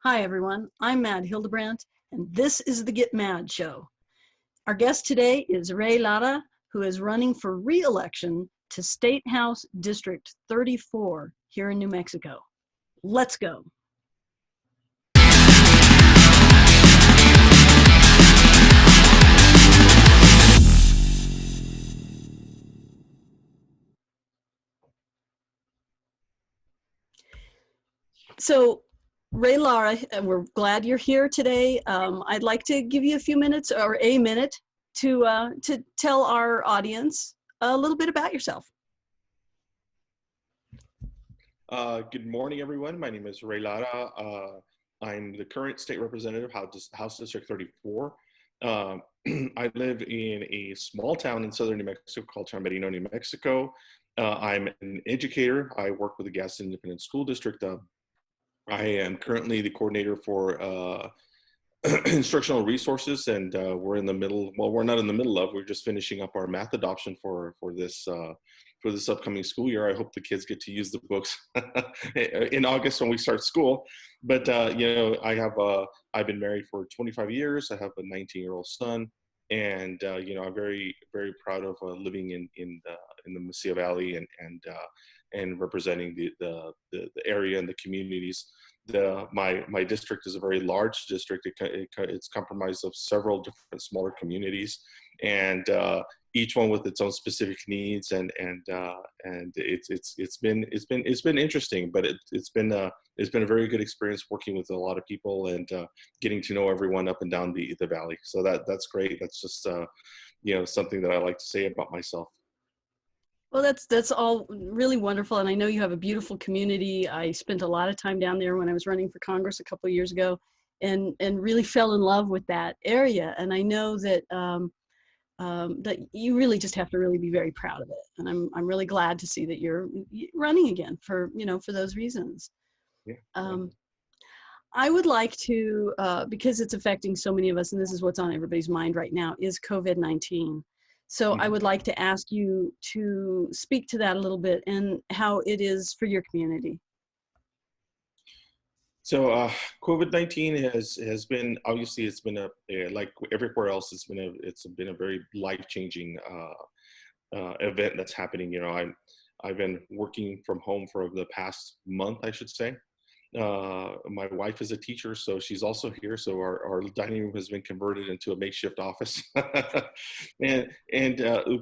Hi, everyone. I'm Mad Hildebrandt, and this is the Get Mad Show. Our guest today is Lara, who is running for re-election to State House District 34 here in New Mexico. Let's go. So, Lara, we're glad you're here today. I'd like to give you a few minutes or a minute to tell our audience a little bit about yourself. Good morning, everyone. My name is Lara. I'm the current state representative, House District 34. I live in a small town in southern New Mexico called San Bernardino, New Mexico. I'm an educator. I work with the Gaston Independent School District. I am currently the coordinator for instructional resources, and we're in the middle. Well, we're not in the middle of. We're just finishing up our math adoption for this upcoming school year. I hope the kids get to use the books in August when we start school. But I've been married for 25 years. I have a 19-year-old son, and I'm very very proud of living in the Mesilla Valley and representing the area and the communities. My district is a very large district. It's comprised of several different smaller communities, and each one with its own specific needs. And it's been interesting, but it's been a very good experience working with a lot of people and getting to know everyone up and down the valley. So that's great. That's just something that I like to say about myself. Well, that's all really wonderful, and I know you have a beautiful community. I spent a lot of time down there when I was running for Congress a couple of years ago, and really fell in love with that area. And I know that that you really just have to really be very proud of it. And I'm really glad to see that you're running again for those reasons. Yeah. I would like to, because it's affecting so many of us, and this is what's on everybody's mind right now, is COVID-19. So I would like to ask you to speak to that a little bit and how it is for your community. So COVID-19 has been, obviously it's been like everywhere else, it's been a very life-changing event that's happening. I've been working from home for the past month, I should say. My wife is a teacher, so she's also here. So our dining room has been converted into a makeshift office. and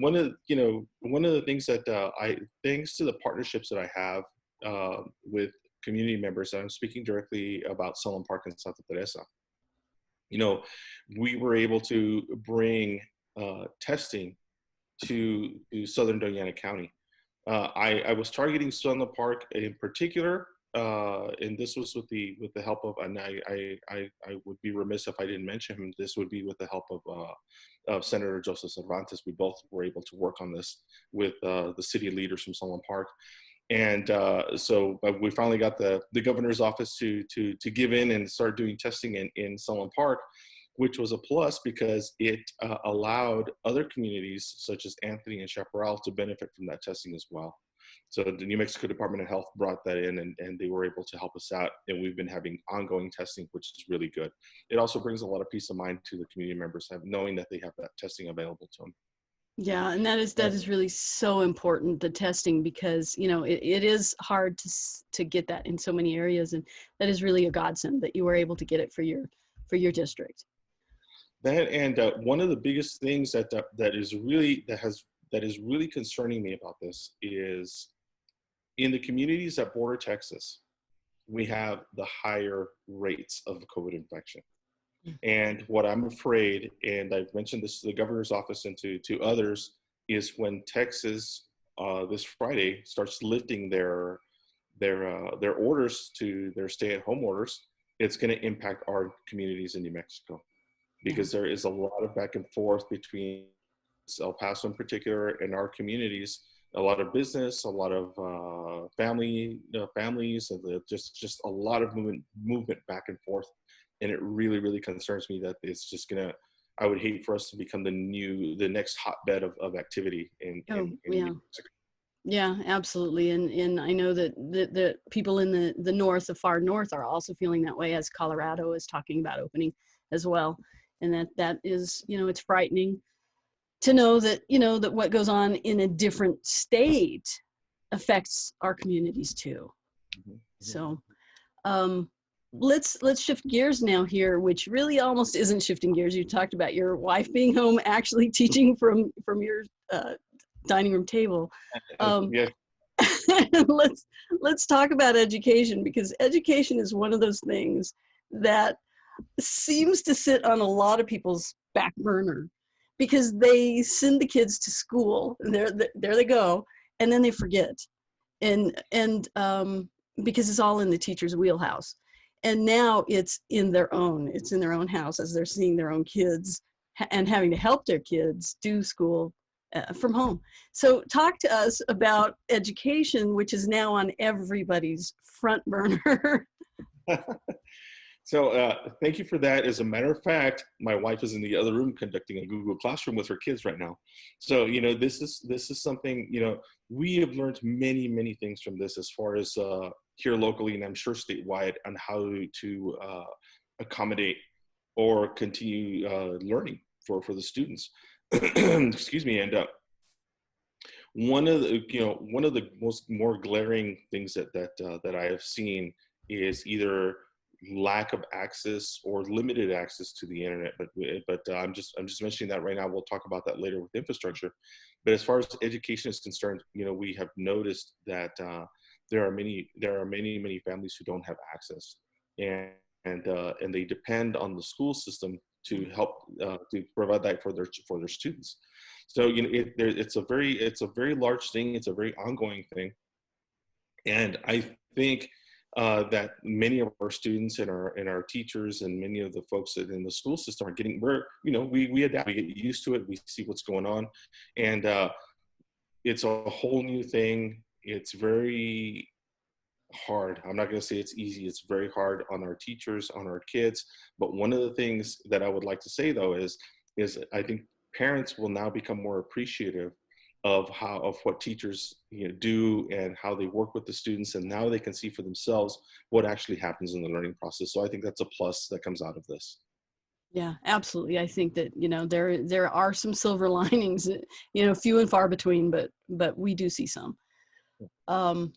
one of the things that thanks to the partnerships that I have with community members, and I'm speaking directly about Solon Park and Santa Teresa. We were able to bring testing to southern Doñana County. I was targeting Solon Park in particular, and this was with the help of, and I would be remiss if I didn't mention him. This would be with the help of Senator Joseph Cervantes. We both were able to work on this with the city leaders from Solon Park. And so we finally got the governor's office to give in and start doing testing in Solon Park, which was a plus because it allowed other communities such as Anthony and Chaparral to benefit from that testing as well. So the New Mexico Department of Health brought that in, and they were able to help us out. And we've been having ongoing testing, which is really good. It also brings a lot of peace of mind to the community members, knowing that they have that testing available to them. Yeah, and that is really so important, the testing, because it is hard to get that in so many areas, and that is really a godsend that you were able to get it for your district. That, and one of the biggest things that is really concerning me about this is in the communities that border Texas, we have the higher rates of COVID infection. And what I'm afraid, and I've mentioned this to the governor's office and to others, is when Texas this Friday starts lifting their orders to their stay-at-home orders, it's going to impact our communities in New Mexico, because there is a lot of back and forth between El Paso in particular and our communities. A lot of business, a lot of families, and just a lot of movement back and forth. And it really, really concerns me that it's just gonna. I would hate for us to become the next hotbed of activity in New Mexico. Yeah, absolutely. And I know that the people in the north, the far north, are also feeling that way, as Colorado is talking about opening as well. And that is, it's frightening to know that, that what goes on in a different state affects our communities too. Mhm. So um, let's shift gears now here, which really almost isn't shifting gears. You talked about your wife being home, actually teaching from your dining room table. Um, Yes. let's let's talk about education, because education is one of those things that seems to sit on a lot of people's back burner, because they send the kids to school and there they go, and then they forget, and because it's all in the teacher's wheelhouse, and now it's in their own house, as they're seeing their own kids and having to help their kids do school from home. So talk to us about education, which is now on everybody's front burner. So thank you for that. As a matter of fact, my wife is in the other room conducting a Google Classroom with her kids right now. So this is something, we have learned many things from this, as far as here locally, and I'm sure statewide, on how to accommodate or continue learning for the students. Excuse me. And one of the most more glaring things that I have seen is either lack of access or limited access to the internet. But I'm just mentioning that right now. We'll talk about that later with infrastructure. But as far as education is concerned, we have noticed that there are many families who don't have access, and and they depend on the school system to help to provide that for their students. So it's a very large thing. It's a very ongoing thing, and I think that many of our students and our teachers and many of the folks that in the school system are getting we're we adapt, we get used to it, we see what's going on, and it's a whole new thing. It's very hard. I'm not going to say it's easy. It's very hard on our teachers, on our kids. But one of the things that I would like to say, though, is I think parents will now become more appreciative of what teachers do and how they work with the students, and now they can see for themselves what actually happens in the learning process. So I think that's a plus that comes out of this. Yeah, absolutely. I think that, there are some silver linings, few and far between, but we do see some. Um,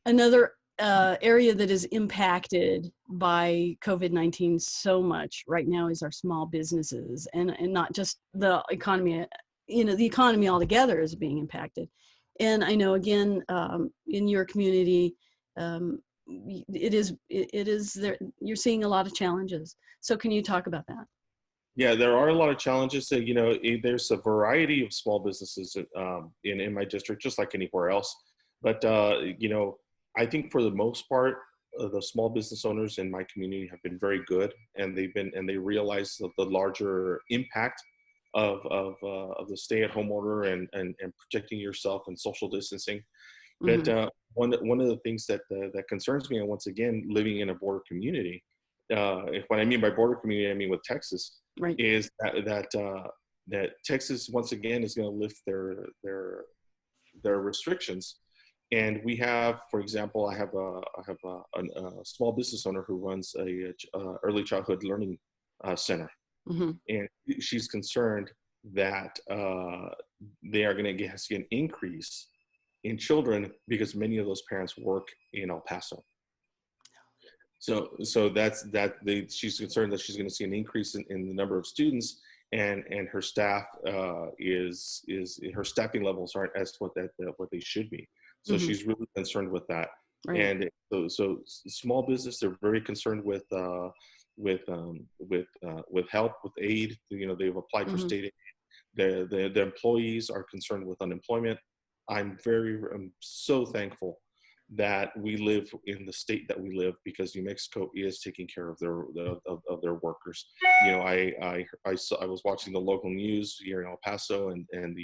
Another area that is impacted by COVID-19 so much right now is our small businesses, and not just the economy. The economy altogether is being impacted. And I know, again, in your community, um, it is there. You're seeing a lot of challenges. So can you talk about that? Yeah, there are a lot of challenges. So, there's a variety of small businesses in my district, just like anywhere else. But I think for the most part, the small business owners in my community have been very good, and they realize the larger impact of the stay-at-home order, and protecting yourself and social distancing. But Hmm. one of the things that concerns me, and once again, living in a border community, if what I mean by border community, I mean with Texas, Right. is that Texas once again is going to lift their restrictions. And we have, for example, I have a small business owner who runs a early childhood learning center, Hmm. and she's concerned that they are going to see an increase in children because many of those parents work in El Paso. So she's concerned that she's going to see an increase in the number of students, and her staff is her staffing levels aren't as what they should be. So Hmm. she's really concerned with that. Right. And so small business, they're very concerned with help, with aid. They've applied for Hmm. state aid. The employees are concerned with unemployment. I'm so thankful that we live in the state that we live, because New Mexico is taking care of their workers. I was watching the local news here in El Paso, and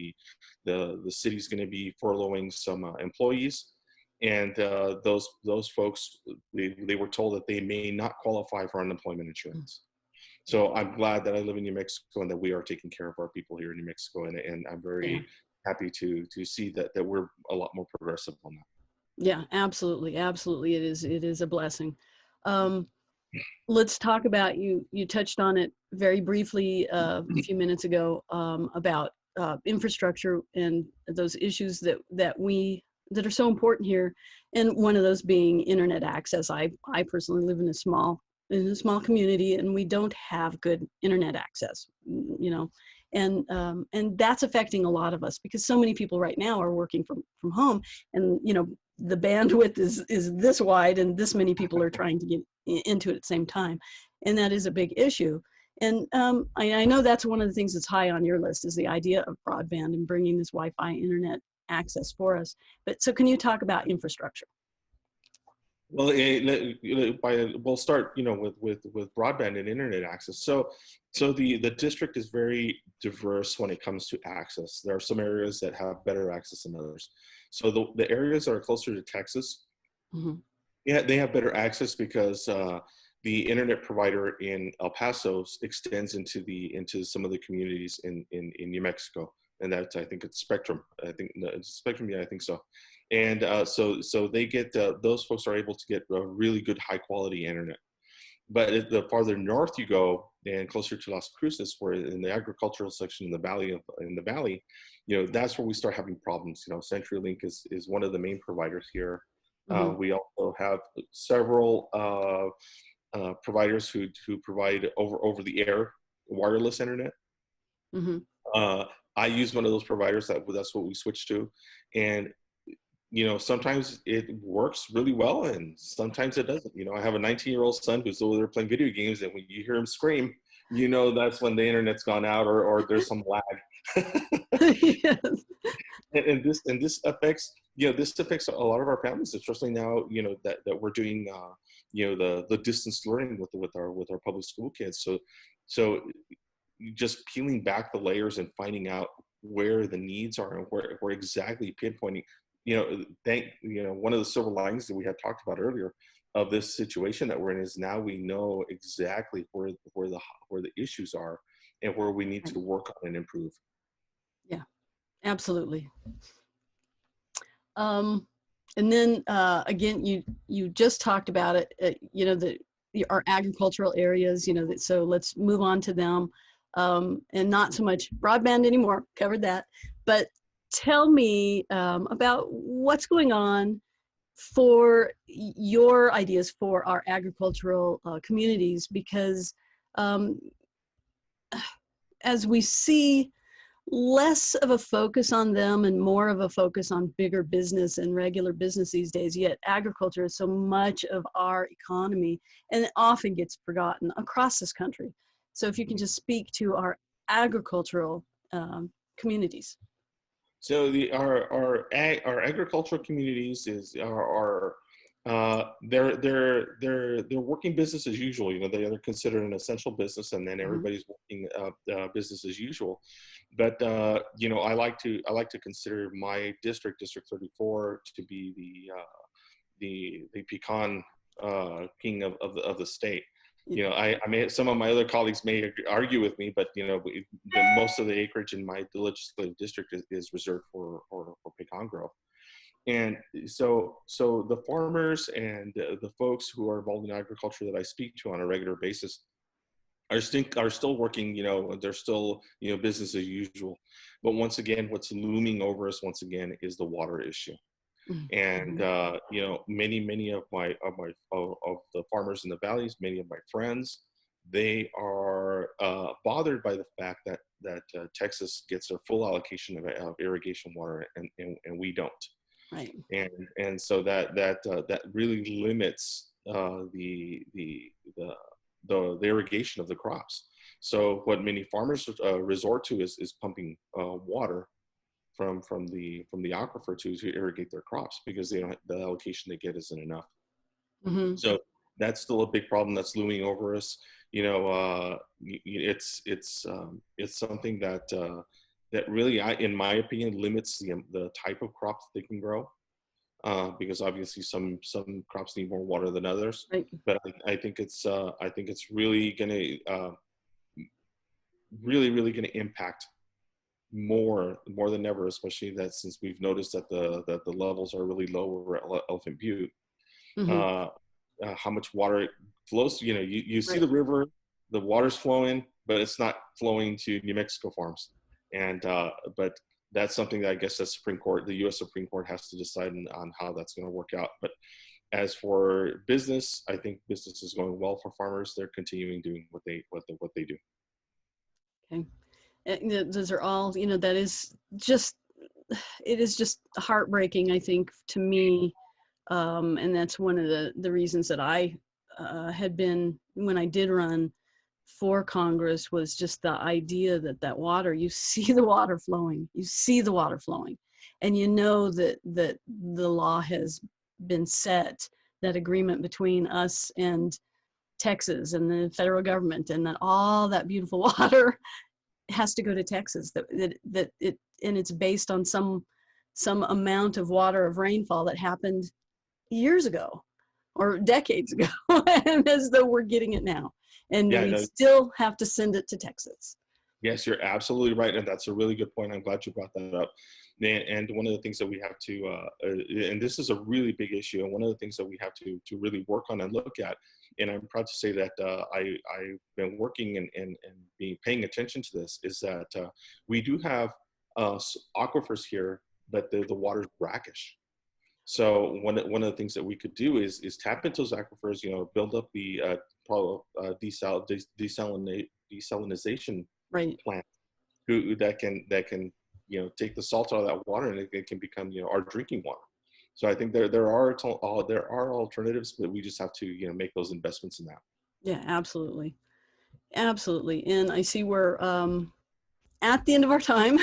the city's going to be furloughing some employees, and those folks, they were told that they may not qualify for unemployment insurance. So I'm glad that I live in New Mexico and that we are taking care of our people here in New Mexico, and I'm Yeah. very happy to see that we're a lot more progressive on that. Yeah, absolutely, absolutely. It is a blessing. Um, let's talk about you touched on it very briefly a few minutes ago, about infrastructure and those issues that are so important here, and one of those being internet access. I personally live in a small community, and we don't have good internet access, you know, and that's affecting a lot of us because so many people right now are working from home, and you know, the bandwidth is this wide, and this many people are trying to get into it at the same time, and that is a big issue. And I know that's one of the things that's high on your list, is the idea of broadband and bringing this Wi-Fi internet access for us. But so can you talk about infrastructure? Well, we'll start, with broadband and internet access. So the district is very diverse when it comes to access. There are some areas that have better access than others. So the areas that are closer to Texas, Mm-hmm. yeah, they have better access because the internet provider in El Paso extends into some of the communities in New Mexico, and that's, I think it's Spectrum. I think no, it's Spectrum. Yeah, I think so. And so they get, those folks are able to get a really good high quality internet. But the farther north you go and closer to Las Cruces, where in the agricultural section in the valley, that's where we start having problems. CenturyLink is one of the main providers here. Mm-hmm. We also have several providers who provide over the air wireless internet. Mm-hmm. Uh, I use one of those providers. That's what we switched to, and sometimes it works really well, and sometimes it doesn't. I have a 19-year-old son who's over there playing video games, and when you hear him scream, that's when the internet's gone out, or there's some lag. Yes. And this affects a lot of our families, especially now, that we're doing the distance learning with our public school kids. So just peeling back the layers and finding out where the needs are and where exactly pinpointing, one of the silver linings that we had talked about earlier of this situation that we're in is now we know exactly where the issues are and where we need Right. to work on and improve. Yeah, absolutely. Um, and then again, you just talked about it. Our agricultural areas. So let's move on to them, and not so much broadband anymore. Covered that, but tell me about what's going on for your ideas for our agricultural communities, because um, as we see less of a focus on them and more of a focus on bigger business and regular business these days, yet agriculture is so much of our economy, and it often gets forgotten across this country. So if you can just speak to our agricultural communities. So our agricultural communities they're working business as usual. They're considered an essential business, and then Mhm. everybody's working business as usual. But I like to consider my District 34, to be the pecan king of the state. I may, some of my other colleagues may argue with me, but most of the acreage in my legislative district is reserved for pecan growth. And so the farmers and the folks who are involved in agriculture that I speak to on a regular basis are still working. They're still, business as usual. But once again, what's looming over us once again is the water issue. And Mhm. many of the farmers in the valleys, many of my friends, they are bothered by the fact that Texas gets their full allocation of irrigation water, and we don't. Right. And so that really limits the irrigation of the crops. So what many farmers resort to is pumping water from the aquifer to irrigate their crops, because the allocation they get isn't enough. Hmm. So that's still a big problem that's looming over us. It's something that really, in my opinion, limits the type of crops they can grow, because obviously some crops need more water than others. Right. But I think it's really gonna impact more than ever, especially that since we've noticed that the levels are really low over at Elephant Butte. Hmm. uh, how much water it flows. You see Right. the river, the water's flowing, but it's not flowing to New Mexico farms. And but that's something that I guess the U.S. Supreme Court has to decide on how that's going to work out. But as for business, I think business is going well for farmers. They're continuing doing what they do. Okay. Those are all, that is just, it is just heartbreaking, I think, to me. And that's one of the reasons that I had been, when I did run for Congress, was just the idea that water, you see the water flowing, and you know that the law has been set, that agreement between us and Texas and the federal government, and that all that beautiful water has to go to Texas, and it's based on some amount of water of rainfall that happened years ago or decades ago, and as though we're getting it now, and Yeah, we no, still have to send it to Texas. yes, you're absolutely right, and that's a really good point. I'm glad you brought that up. And one of the things that we have to, and this is a really big issue, and one of the things that we have to really work on and look at, and I'm proud to say that I've been working and paying attention to this, is that we do have aquifers here, but the water's brackish. So one of the things that we could do is tap into those aquifers, build up the desalinization Right. plant that can take the salt out of that water, and it can become our drinking water. So I think there are alternatives, but we just have to make those investments in that. Yeah, absolutely. Absolutely. And I see we're at the end of our time.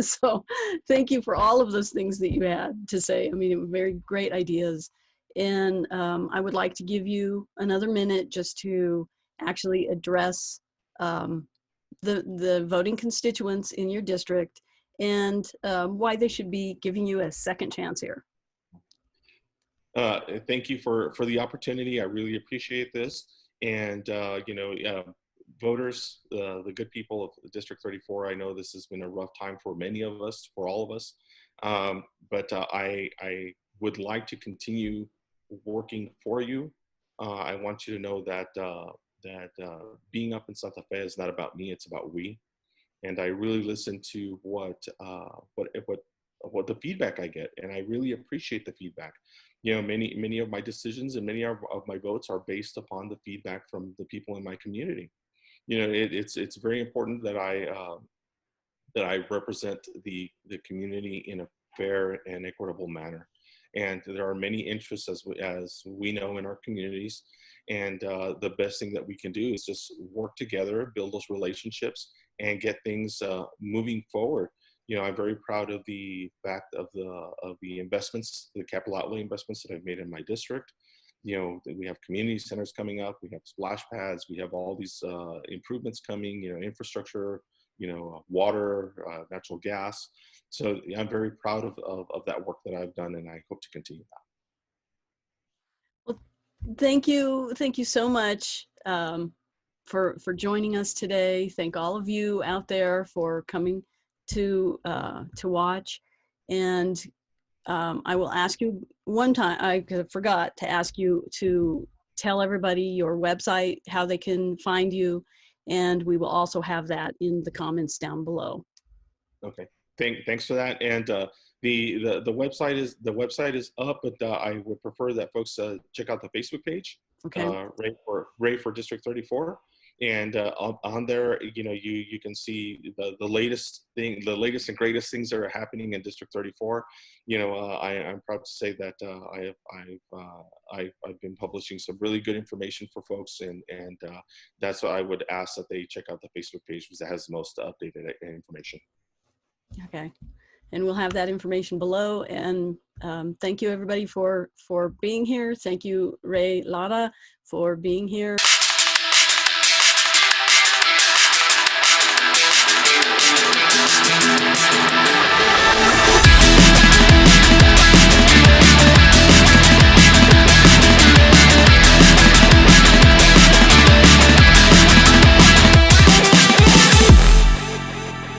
So thank you for all of those things that you had to say. I mean, it were very great ideas. And I would like to give you another minute just to actually address um, the voting constituents in your district, and why they should be giving you a second chance here. Thank you for the opportunity. I really appreciate this. And voters, the good people of District 34, I know this has been a rough time for many of us, for all of us. But I would like to continue working for you. I want you to know that being up in Santa Fe is not about me; it's about we. And I really listen to what the feedback I get, and I really appreciate the feedback. Many of my decisions and many of my votes are based upon the feedback from the people in my community. It's very important that I represent the community in a fair and equitable manner. And there are many interests, as we know, in our communities. And the best thing that we can do is just work together, build those relationships, and get things moving forward. I'm very proud of the fact of the investments, the capital outlay investments that I've made in my district. We have community centers coming up, we have splash pads, we have all these improvements coming, infrastructure, water, natural gas. So I'm very proud of that work that I've done, and I hope to continue that. Well, thank you so much for joining us today. Thank all of you out there for coming to watch. And I will ask you one time, I forgot to ask you to tell everybody your website, how they can find you, and we will also have that in the comments down below. Okay. Thanks for that. And the website is up, but I would prefer that folks check out the Facebook page, Okay. Ray for District 34. And on there, you can see the latest and greatest things that are happening in District 34. I'm proud to say that I've been publishing some really good information for folks, and that's why I would ask that they check out the Facebook page, because it has the most updated information. Okay. And we'll have that information below. And thank you everybody for being here. Thank you, Ray, Lara, for being here.